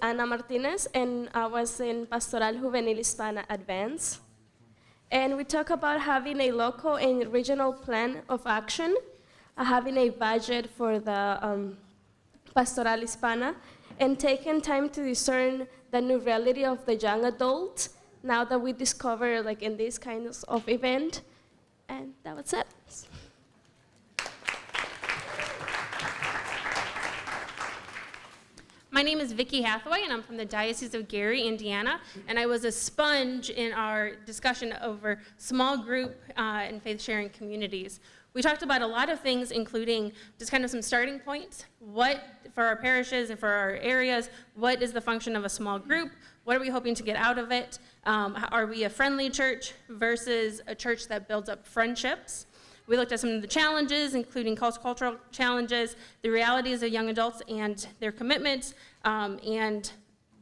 Ana Martinez, and I was in Pastoral Juvenil Hispana Advance. And we talk about having a local and regional plan of action, having a budget for the Pastoral Hispana, and taking time to discern the new reality of the young adult now that we discover like in this kind of event. And that was it. My name is Vicki Hathaway, and I'm from the Diocese of Gary, Indiana, and I was a sponge in our discussion over small group and faith-sharing communities. We talked about a lot of things, including just kind of some starting points. What, for our parishes and for our areas, what is the function of a small group? What are we hoping to get out of it? Are we a friendly church versus a church that builds up friendships? We looked at some of the challenges, including cultural challenges, the realities of young adults and their commitments, and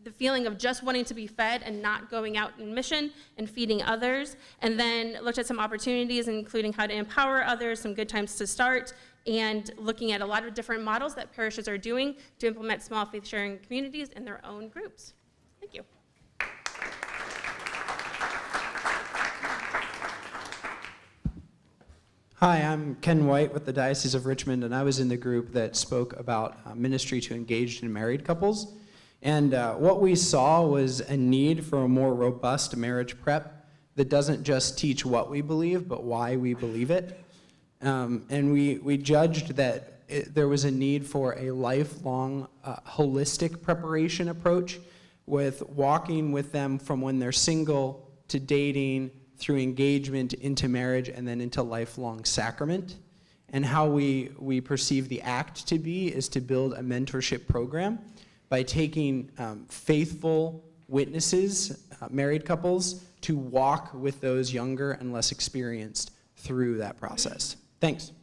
the feeling of just wanting to be fed and not going out in mission and feeding others. And then looked at some opportunities, including how to empower others, some good times to start, and looking at a lot of different models that parishes are doing to implement small faith-sharing communities in their own groups. Thank you. Hi, I'm Ken White with the Diocese of Richmond, and I was in the group that spoke about ministry to engaged and married couples. And what we saw was a need for a more robust marriage prep that doesn't just teach what we believe, but why we believe it. And we judged that there was a need for a lifelong, holistic preparation approach with walking with them from when they're single to dating, through engagement into marriage, and then into lifelong sacrament. And how we perceive the act to be is to build a mentorship program by taking faithful witnesses, married couples, to walk with those younger and less experienced through that process. Thanks.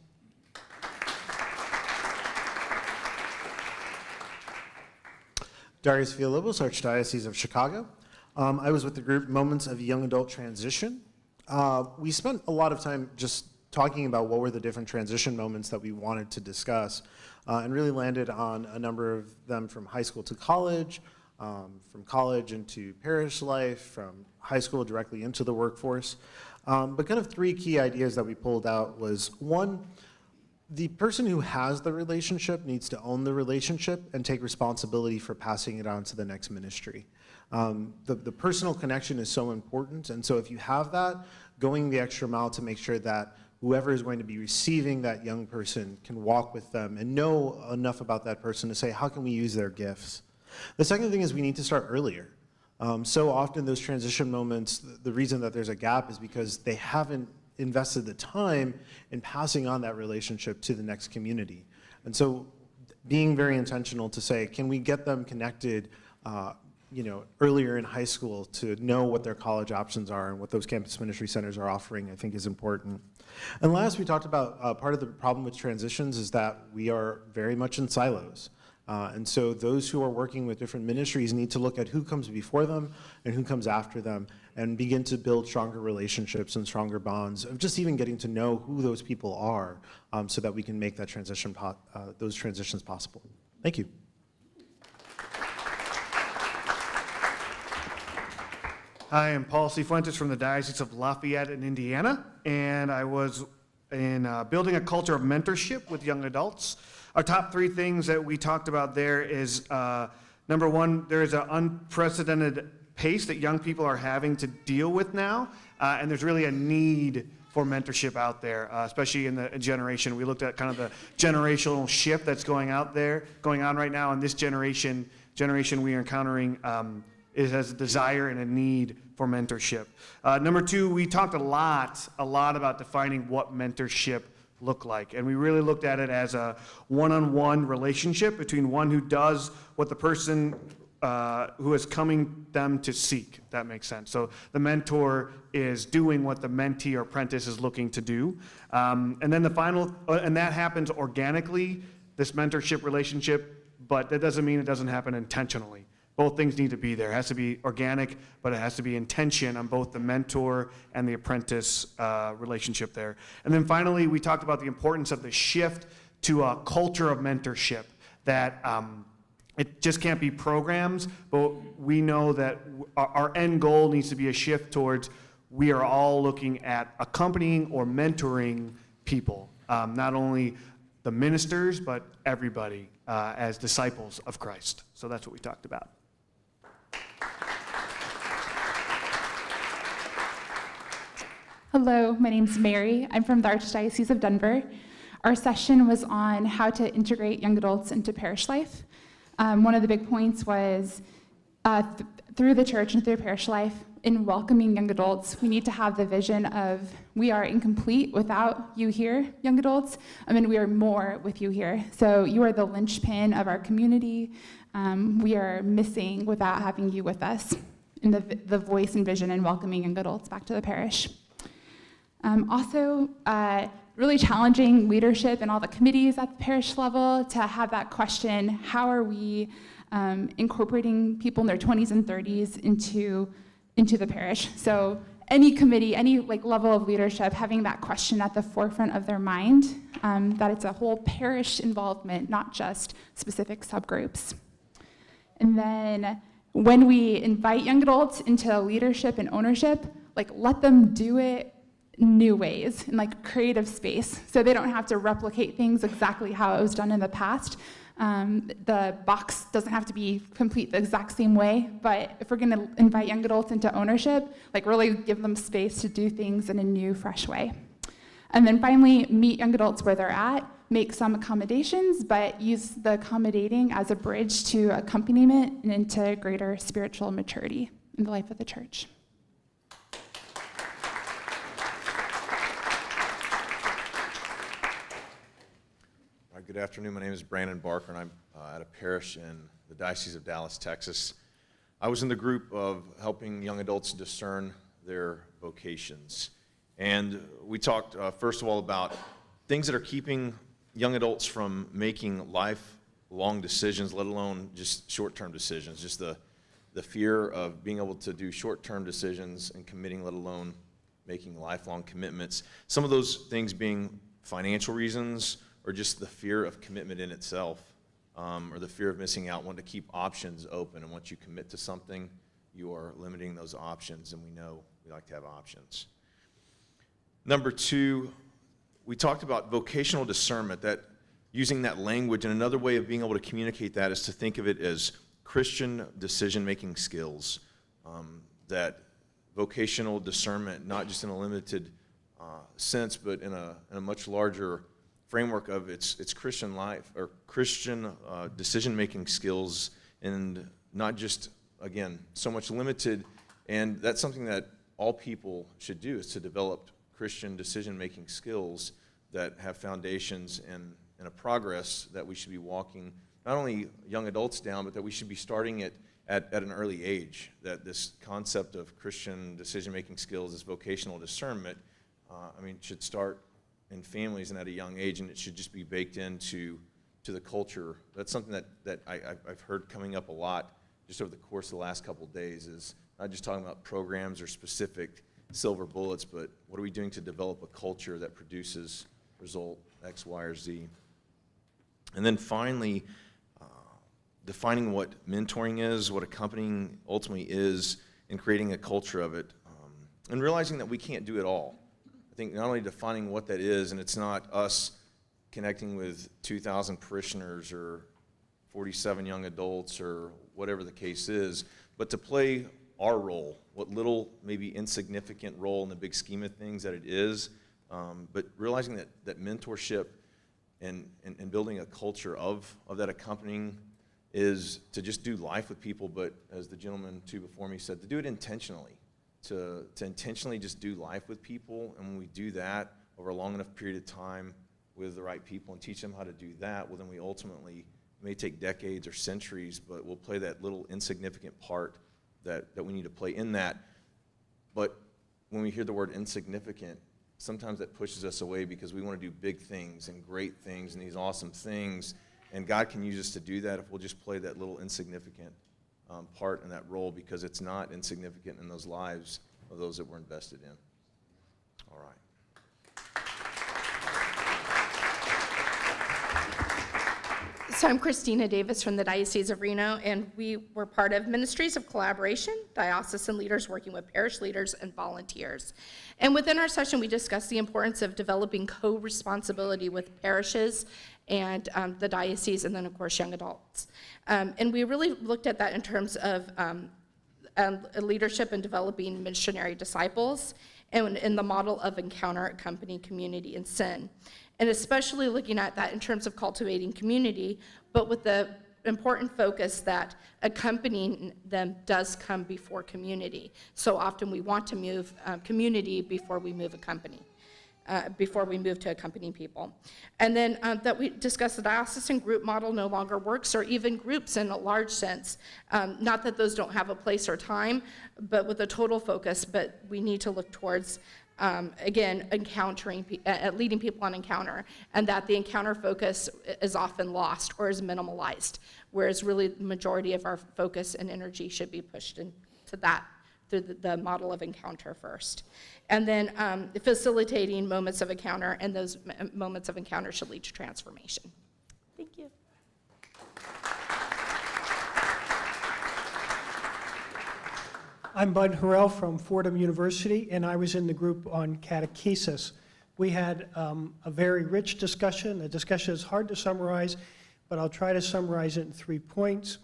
Darius Villalobos, Archdiocese of Chicago. I was with the group Moments of Young Adult Transition. We spent a lot of time just talking about what were the different transition moments that we wanted to discuss, and really landed on a number of them from high school to college, from college into parish life, from high school directly into the workforce. But kind of three key ideas that we pulled out was, one, the person who has the relationship needs to own the relationship and take responsibility for passing it on to the next ministry. The personal connection is so important, and so if you have that, going the extra mile to make sure that whoever is going to be receiving that young person can walk with them and know enough about that person to say, how can we use their gifts? The second thing is we need to start earlier. So often those transition moments, the reason that there's a gap is because they haven't invested the time in passing on that relationship to the next community. And so being very intentional to say, can we get them connected earlier in high school to know what their college options are and what those campus ministry centers are offering, I think is important. And last, we talked about part of the problem with transitions is that we are very much in silos. And so those who are working with different ministries need to look at who comes before them and who comes after them and begin to build stronger relationships and stronger bonds of just even getting to know who those people are, so that we can make that transition, those transitions possible. Thank you. Hi, I'm Paul Cifuentes from the Diocese of Lafayette in Indiana, and I was in building a culture of mentorship with young adults. Our top three things that we talked about there is, number one, there is an unprecedented pace that young people are having to deal with now, and there's really a need for mentorship out there, especially in the generation. We looked at kind of the generational shift that's going on right now, and this generation we are encountering it has a desire and a need for mentorship. Number two, we talked a lot about defining what mentorship looked like. And we really looked at it as a one-on-one relationship between one who does what the person who is coming them to seek, if that makes sense. So the mentor is doing what the mentee or apprentice is looking to do. And then the final, and that happens organically, this mentorship relationship, but that doesn't mean it doesn't happen intentionally. Both things need to be there. It has to be organic, but it has to be intention on both the mentor and the apprentice relationship there. And then finally, we talked about the importance of the shift to a culture of mentorship that it just can't be programs, but we know that our end goal needs to be a shift towards we are all looking at accompanying or mentoring people, not only the ministers, but everybody as disciples of Christ. So that's what we talked about. Hello, my name's Mary. I'm from the Archdiocese of Denver. Our session was on how to integrate young adults into parish life. One of the big points was through the church and through parish life, in welcoming young adults, we need to have the vision of we are incomplete without you here, young adults, and we are more with you here. So you are the linchpin of our community. We are missing without having you with us in the voice and vision and welcoming young adults back to the parish. Also, really challenging leadership and all the committees at the parish level to have that question, how are we incorporating people in their 20s and 30s into the parish? So any committee, any level of leadership, having that question at the forefront of their mind, that it's a whole parish involvement, not just specific subgroups. And then when we invite young adults into leadership and ownership, let them do it new ways in creative space, so they don't have to replicate things exactly how it was done in the past. The box doesn't have to be complete the exact same way, but if we're going to invite young adults into ownership, really give them space to do things in a new, fresh way. And then finally, meet young adults where they're at, make some accommodations, but use the accommodating as a bridge to accompaniment and into greater spiritual maturity in the life of the church. Good afternoon. My name is Brandon Barker, and I'm at a parish in the Diocese of Dallas, Texas. I was in the group of helping young adults discern their vocations. And we talked, first of all, about things that are keeping young adults from making lifelong decisions, let alone just short-term decisions, just the fear of being able to do short-term decisions and committing, let alone making lifelong commitments. Some of those things being financial reasons, or just the fear of commitment in itself, or the fear of missing out, wanting to keep options open. And once you commit to something, you are limiting those options, and we know we like to have options. Number two, we talked about vocational discernment, that using that language, and another way of being able to communicate that is to think of it as Christian decision-making skills, that vocational discernment, not just in a limited sense, but in a much larger framework of its Christian life, or Christian decision-making skills, and not just, again, so much limited. And that's something that all people should do, is to develop Christian decision-making skills that have foundations and a progress that we should be walking, not only young adults down, but that we should be starting it at an early age, that this concept of Christian decision-making skills, this vocational discernment, should start in families and at a young age, and it should just be baked into the culture. That's something that I've heard coming up a lot just over the course of the last couple of days, is not just talking about programs or specific silver bullets, but what are we doing to develop a culture that produces result X, Y, or Z. And then finally, defining what mentoring is, what accompanying ultimately is, and creating a culture of it, and realizing that we can't do it all. I think not only defining what that is, and it's not us connecting with 2,000 parishioners or 47 young adults or whatever the case is, but to play our role, what little, maybe insignificant role in the big scheme of things that it is, but realizing that mentorship and building a culture of that accompanying is to just do life with people, but as the gentleman too before me said, to do it intentionally. To intentionally just do life with people, and when we do that over a long enough period of time with the right people and teach them how to do that, well then we ultimately, may take decades or centuries, but we'll play that little insignificant part that we need to play in that. But when we hear the word insignificant, sometimes that pushes us away because we want to do big things and great things and these awesome things, and God can use us to do that if we'll just play that little insignificant part in that role, because it's not insignificant in those lives of those that we're invested in. All right. So I'm Christina Davis from the Diocese of Reno, and we were part of Ministries of Collaboration, diocesan leaders working with parish leaders and volunteers. And within our session, we discussed the importance of developing co-responsibility with parishes and the diocese, and then of course young adults. And we really looked at that in terms of leadership and developing missionary disciples, and in the model of encounter, accompany, community, and sin. And especially looking at that in terms of cultivating community, but with the important focus that accompanying them does come before community. So often we want to move community before we move before we move to accompanying people. And then that we discussed the diocesan group model no longer works, or even groups in a large sense. Not that those don't have a place or time, but with a total focus, but we need to look towards again, leading people on encounter, and that the encounter focus is often lost or is minimalized, whereas really the majority of our focus and energy should be pushed into that through the model of encounter first. And then facilitating moments of encounter, and those moments of encounter should lead to transformation. Thank you. I'm Bud Harrell from Fordham University, and I was in the group on catechesis. We had a very rich discussion. The discussion is hard to summarize, but I'll try to summarize it in 3 points.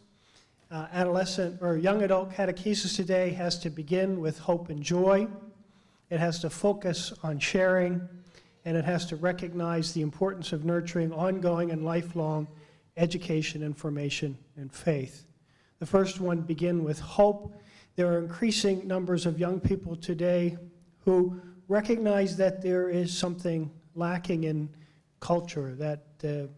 Adolescent or young adult catechesis today has to begin with hope and joy. It has to focus on sharing, and it has to recognize the importance of nurturing ongoing and lifelong education, information, and faith. The first one, begin with hope. There are increasing numbers of young people today who recognize that there is something lacking in culture, that the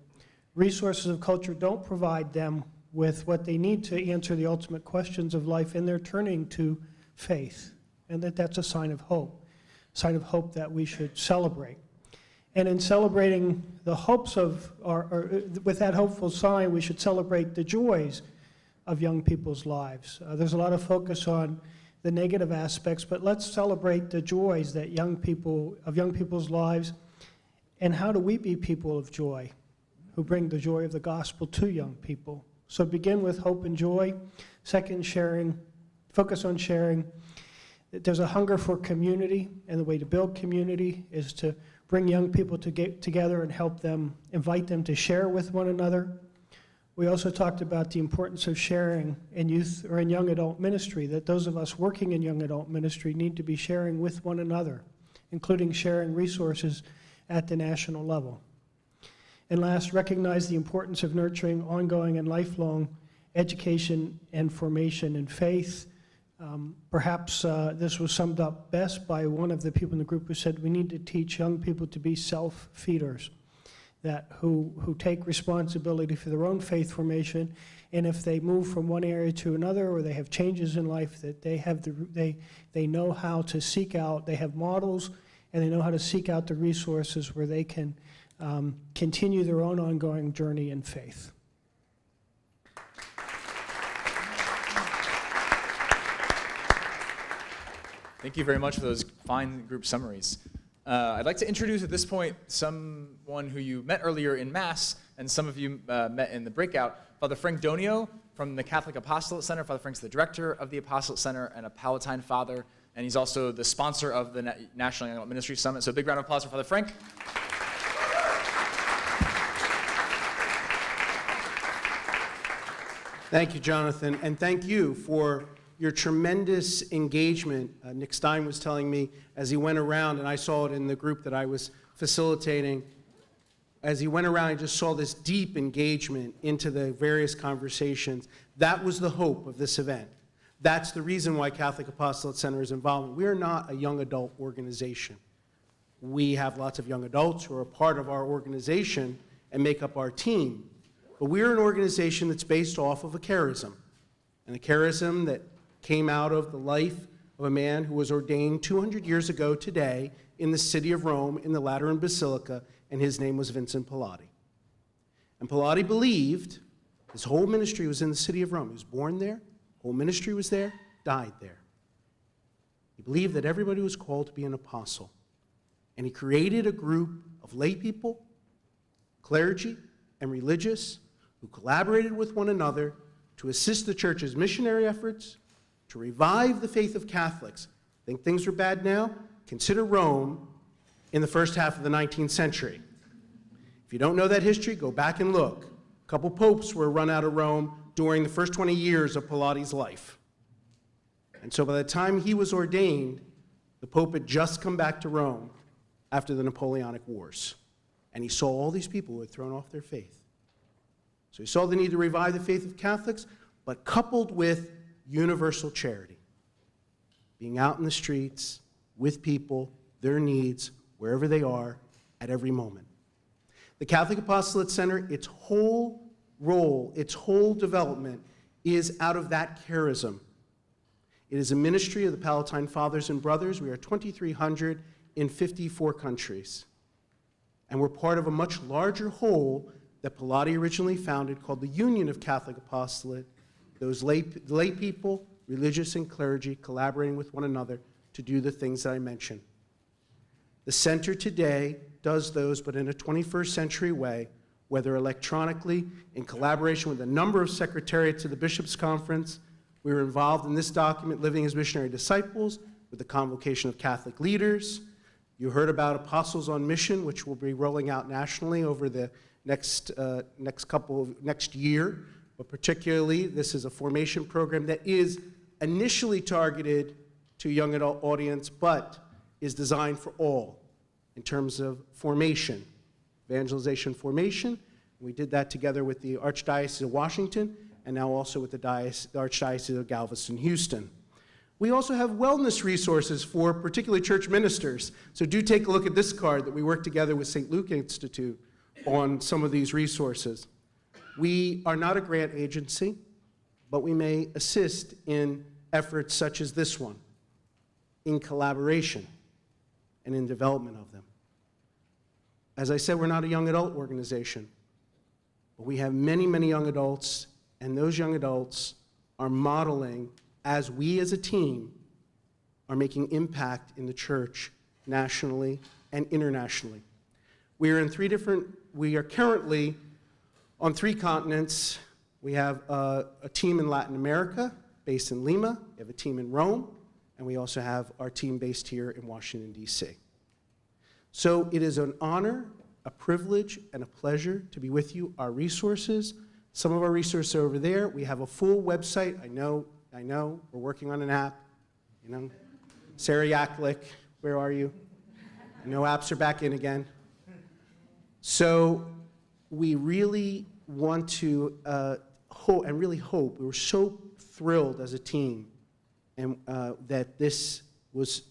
resources of culture don't provide them with what they need to answer the ultimate questions of life, and they're turning to faith, and that's a sign of hope that we should celebrate. And in celebrating the hopes of, with that hopeful sign, we should celebrate the joys of young people's lives. There's a lot of focus on the negative aspects, but let's celebrate the joys that young people's lives. And how do we be people of joy who bring the joy of the gospel to young people? So begin with hope and joy. Second, sharing. Focus on sharing. There's a hunger for community, and the way to build community is to bring young people to get together and help them, invite them to share with one another. We also talked about the importance of sharing in youth or in young adult ministry, that those of us working in young adult ministry need to be sharing with one another, including sharing resources at the national level. And last, recognize the importance of nurturing ongoing and lifelong education and formation in faith. Perhaps this was summed up best by one of the people in the group who said we need to teach young people to be self-feeders, that who take responsibility for their own faith formation, and if they move from one area to another, or they have changes in life, that they know how to seek out, they have models, and they know how to seek out the resources where they can continue their own ongoing journey in faith. Thank you very much for those fine group summaries. I'd like to introduce at this point someone who you met earlier in Mass, and some of you met in the Breakout, Father Frank Donio from the Catholic Apostolate Center. Father Frank's the director of the Apostolate Center and a Palatine father, and he's also the sponsor of the National Young Adult Ministry Summit. So a big round of applause for Father Frank. Thank you, Jonathan, and thank you for your tremendous engagement. Nick Stein was telling me as he went around, and I saw it in the group that I was facilitating, as he went around, I just saw this deep engagement into the various conversations. That was the hope of this event. That's the reason why Catholic Apostolate Center is involved. We are not a young adult organization. We have lots of young adults who are a part of our organization and make up our team. But we're an organization that's based off of a charism, and a charism that came out of the life of a man who was ordained 200 years ago today in the city of Rome in the Lateran Basilica, and his name was Vincent Pallotti. And Pallotti believed his whole ministry was in the city of Rome. He was born there, whole ministry was there, died there. He believed that everybody was called to be an apostle. And he created a group of lay people, clergy, and religious who collaborated with one another to assist the church's missionary efforts, to revive the faith of Catholics. Think things are bad now? Consider Rome in the first half of the 19th century. If you don't know that history, go back and look. A couple popes were run out of Rome during the first 20 years of Pilates' life. And so by the time he was ordained, the Pope had just come back to Rome after the Napoleonic Wars. And he saw all these people who had thrown off their faith. So he saw the need to revive the faith of Catholics, but coupled with universal charity. Being out in the streets with people, their needs, wherever they are, at every moment. The Catholic Apostolate Center, its whole role, its whole development is out of that charism. It is a ministry of the Palatine Fathers and Brothers. We are 2,300 in 54 countries. And we're part of a much larger whole that Pilate originally founded called the Union of Catholic Apostolate, those lay people, religious and clergy, collaborating with one another to do the things that I mentioned. The center today does those, but in a 21st century way, whether electronically, in collaboration with a number of secretariats of the Bishops' Conference. We were involved in this document, Living as Missionary Disciples, with the convocation of Catholic leaders. You heard about Apostles on Mission, which will be rolling out nationally over the next year. But particularly, this is a formation program that is initially targeted to a young adult audience, but is designed for all in terms of formation, evangelization formation. We did that together with the Archdiocese of Washington and now also with the Archdiocese of Galveston, Houston. We also have wellness resources for particularly church ministers. So do take a look at this card that we work together with St. Luke Institute on some of these resources. We are not a grant agency, but we may assist in efforts such as this one, in collaboration and in development of them. As I said, we're not a young adult organization, but we have many, many young adults, and those young adults are modeling, as we as a team are making impact in the church nationally and internationally. We are currently on 3 continents. We have a team in Latin America based in Lima, we have a team in Rome, and we also have our team based here in Washington, D.C. So it is an honor, a privilege, and a pleasure to be with you. Our resources, some of our resources are over there. We have a full website. I know, we're working on an app. You know, Sarah Yaklick, where are you? I know apps are back in again. So we really want to hope, and really hope, we were so thrilled as a team and that this was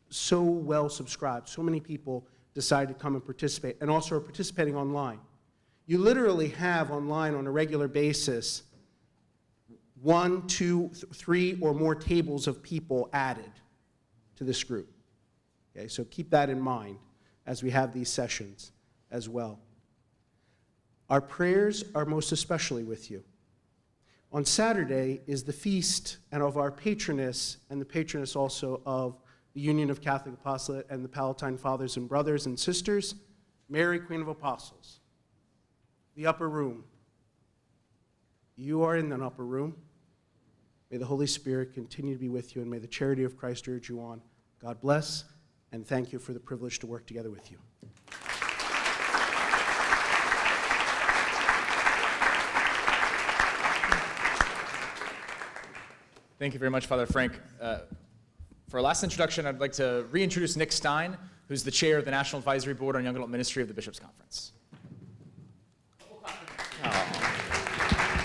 so well subscribed. So many people decided to come and participate, and also are participating online. You literally have online on a regular basis 1, 2, 3 or more tables of people added to this group. Okay, so keep that in mind as we have these sessions as well. Our prayers are most especially with you. On Saturday is the feast and of our patroness, and the patroness also of the Union of Catholic Apostolate and the Palatine Fathers and Brothers and Sisters, Mary, Queen of Apostles. The upper room. You are in an upper room. May the Holy Spirit continue to be with you, and may the charity of Christ urge you on. God bless, and thank you for the privilege to work together with you. Thank you very much, Father Frank. For our last introduction, I'd like to reintroduce Nick Stein, who's the chair of the National Advisory Board on Young Adult Ministry of the Bishops' Conference.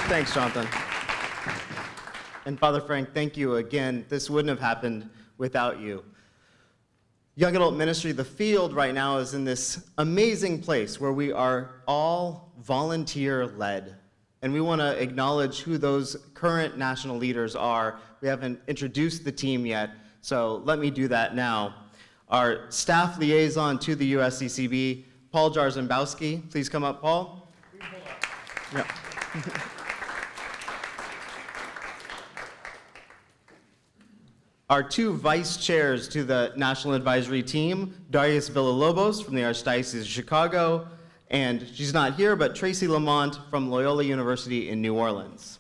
Thanks, Jonathan. And Father Frank, thank you again. This wouldn't have happened without you. Young Adult Ministry, the field right now is in this amazing place where we are all volunteer-led. And we want to acknowledge who those current national leaders are. We haven't introduced the team yet, so let me do that now. Our staff liaison to the USCCB, Paul Jarzembowski. Please come up, Paul. Yeah. Our 2 vice chairs to the National Advisory Team, Darius Villalobos from the Archdiocese of Chicago, And she's not here, but Tracy Lamont from Loyola University in New Orleans.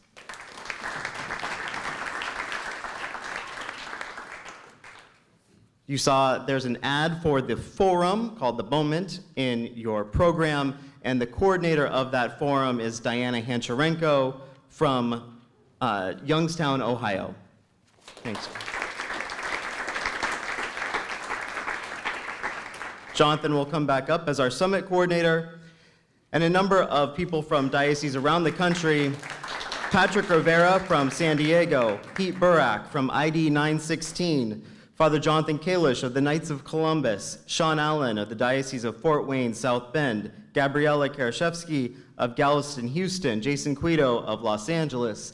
You saw there's an ad for the forum called The Moment in your program, and the coordinator of that forum is Diana Hancharenko from Youngstown, Ohio. Thanks. Jonathan will come back up as our summit coordinator, and a number of people from dioceses around the country. Patrick Rivera from San Diego, Pete Burak from ID 916, Father Jonathan Kalish of the Knights of Columbus, Sean Allen of the Diocese of Fort Wayne, South Bend, Gabriela Karashevsky of Galveston, Houston, Jason Quito of Los Angeles,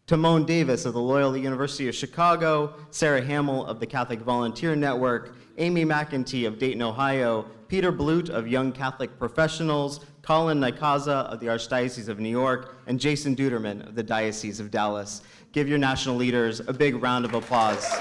Timon Davis of the Loyola University of Chicago, Sarah Hamill of the Catholic Volunteer Network, Amy McEntee of Dayton, Ohio, Peter Blute of Young Catholic Professionals, Colin Nikaza of the Archdiocese of New York, and Jason Duderman of the Diocese of Dallas. Give your national leaders a big round of applause.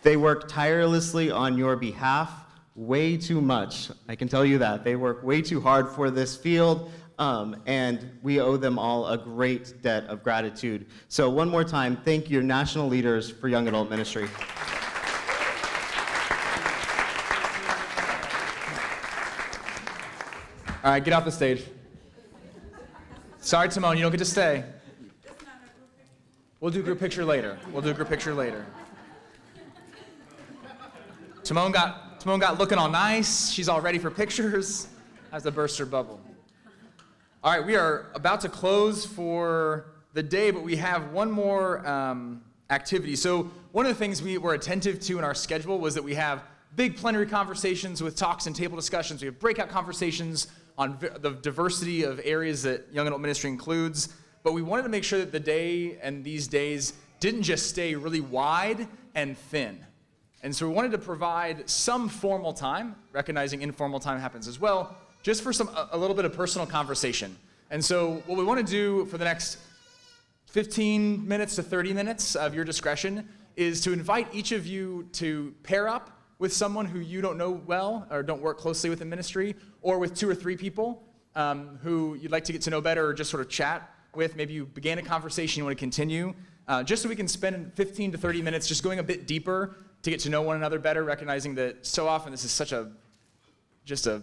They work tirelessly on your behalf, way too much. I can tell you that. They work way too hard for this field, and we owe them all a great debt of gratitude. So one more time, thank your national leaders for young adult ministry. All right, get off the stage. Sorry, Timon, you don't get to stay. We'll do group picture later. Timon got looking all nice. She's all ready for pictures. Has to burst her bubble. All right, we are about to close for the day, but we have one more activity. So one of the things we were attentive to in our schedule was that we have big plenary conversations with talks and table discussions. We have breakout conversations on the diversity of areas that young adult ministry includes. But we wanted to make sure that the day and these days didn't just stay really wide and thin. And so we wanted to provide some formal time, recognizing informal time happens as well, just for a little bit of personal conversation. And so what we want to do for the next 15 minutes to 30 minutes of your discretion is to invite each of you to pair up with someone who you don't know well or don't work closely with in ministry, or with 2 or 3 people who you'd like to get to know better or just sort of chat with. Maybe you began a conversation you want to continue, just so we can spend 15 to 30 minutes just going a bit deeper to get to know one another better, recognizing that so often this is just a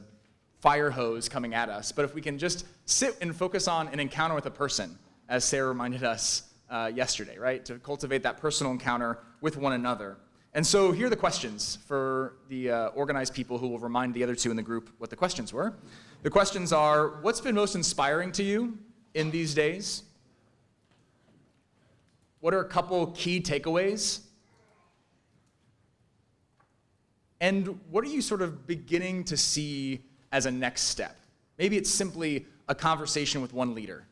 fire hose coming at us. But if we can just sit and focus on an encounter with a person, as Sarah reminded us yesterday, right? To cultivate that personal encounter with one another. And so here are the questions for the organized people who will remind the other 2 in the group what the questions were. The questions are, what's been most inspiring to you in these days? What are a couple key takeaways? And what are you sort of beginning to see as a next step? Maybe it's simply a conversation with one leader.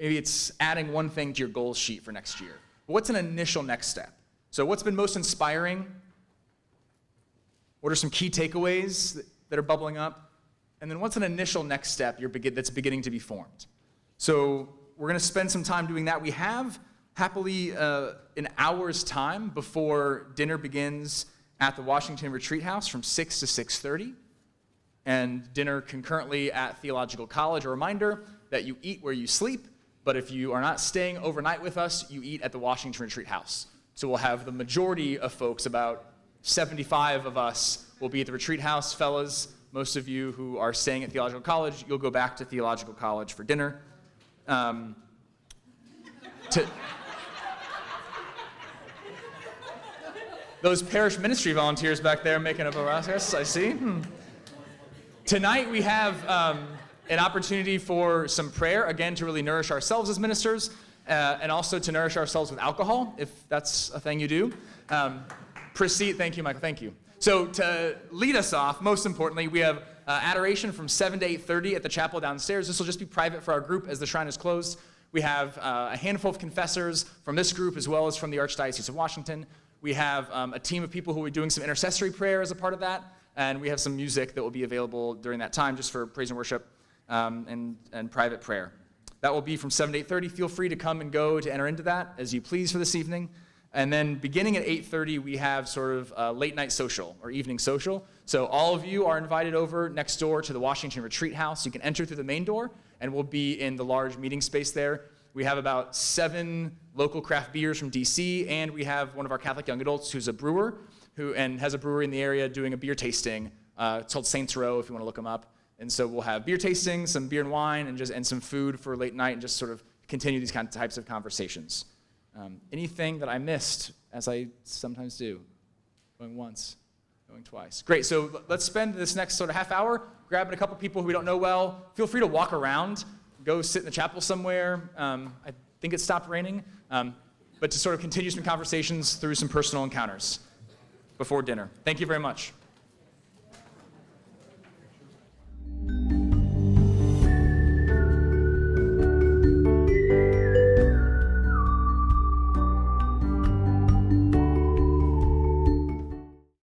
Maybe it's adding one thing to your goals sheet for next year. But what's an initial next step? So what's been most inspiring? What are some key takeaways that are bubbling up? And then what's an initial next step that's beginning to be formed? So we're going to spend some time doing that. We have happily an hour's time before dinner begins at the Washington Retreat House from 6 to 6:30, and dinner concurrently at Theological College. A reminder that you eat where you sleep, but if you are not staying overnight with us, you eat at the Washington Retreat House. So we'll have the majority of folks, about 75 of us, will be at the Retreat House. Fellas, most of you who are staying at Theological College, you'll go back to Theological College for dinner. Those parish ministry volunteers back there making up a ruckus, I see. Tonight we have an opportunity for some prayer, again, to really nourish ourselves as ministers, and also to nourish ourselves with alcohol, if that's a thing you do. Proceed, thank you, Michael, thank you. So to lead us off, most importantly, we have adoration from 7 to 8:30 at the chapel downstairs. This will just be private for our group as the shrine is closed. We have a handful of confessors from this group as well as from the Archdiocese of Washington. We have a team of people who will be doing some intercessory prayer as a part of that, and we have some music that will be available during that time just for praise and worship and private prayer. That will be from 7 to 8:30. Feel free to come and go to enter into that as you please for this evening. And then beginning at 8:30, we have sort of a late night social or evening social. So all of you are invited over next door to the Washington Retreat House. You can enter through the main door, and we'll be in the large meeting space there. We have about 7 local craft beers from DC, and we have one of our Catholic young adults who's a brewer and has a brewery in the area doing a beer tasting. It's called Saints Row if you want to look them up. And so we'll have beer tasting, some beer and wine, and some food for late night, and just sort of continue these kind of types of conversations. Anything that I missed, as I sometimes do? Going once, going twice. Great, so let's spend this next sort of half hour grabbing a couple people who we don't know well. Feel free to walk around, go sit in the chapel somewhere. I think it stopped raining, but to sort of continue some conversations through some personal encounters before dinner. Thank you very much.